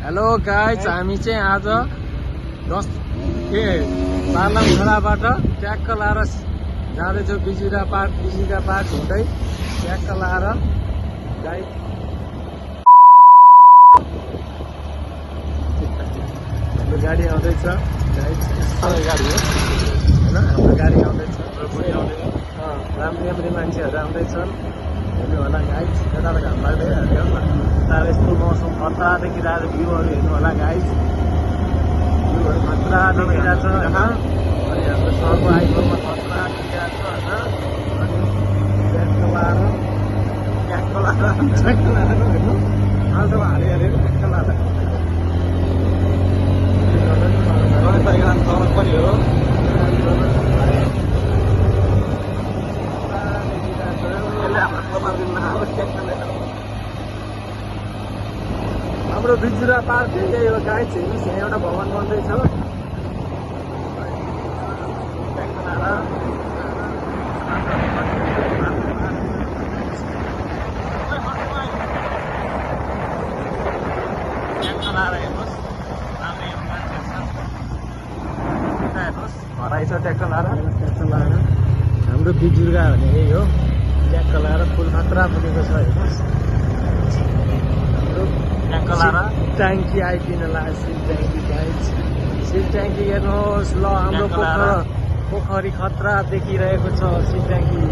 Hello guys, हामी चाहिँ आज पार्लाम खोलाबाट ट्याक्क लाएर जाँदैछौँ बिजुरा पार्क हुँदै ट्याक्क लाएर गाइज हाम्रो गाडी आउँदैछ। गाइज गाडी हो होइन, हाम्रो गाडी आउँदैछ। राम्रो मान्छेहरू आउँदैछन्, हेर्नु होला गाइज। यता त घाम लाग्दै हाल्यो, तर यस्तो मौसम खतरा देखिरहेको भ्यूहरू हेर्नु होला गाइज। भ्यूहरू खतरा देखिरहेको छ होइन। अनि हाम्रो सहरको आइफोनमा खतरा देखिरहेको छ होइन। अनि ट्याक्क लाएर हेर्नु आउँछ हाल्यो ट्याक्क लाएर पनि हो। हाम्रो बिजुरा पार्क यही हो गाइज। हेर्नुहोस्, यहाँ एउटा भवन बन्दैछ। हराइ छ ट्याक्क लाएर हाम्रो बिजुरा भने यही हो। ट्याक्क लाएर फुल मात्रा पुगेको छ। हेर्नुहोस् हाम्रो ट्याक्क लाएर ट्याङ्की आइदिन लाग्यो। सिल ट्याङ्की गाइज, सिल ट्याङ्की हेर्नुहोस्। ल हाम्रो पोखरी खतरा देखिरहेको छ। सिल ट्याङ्की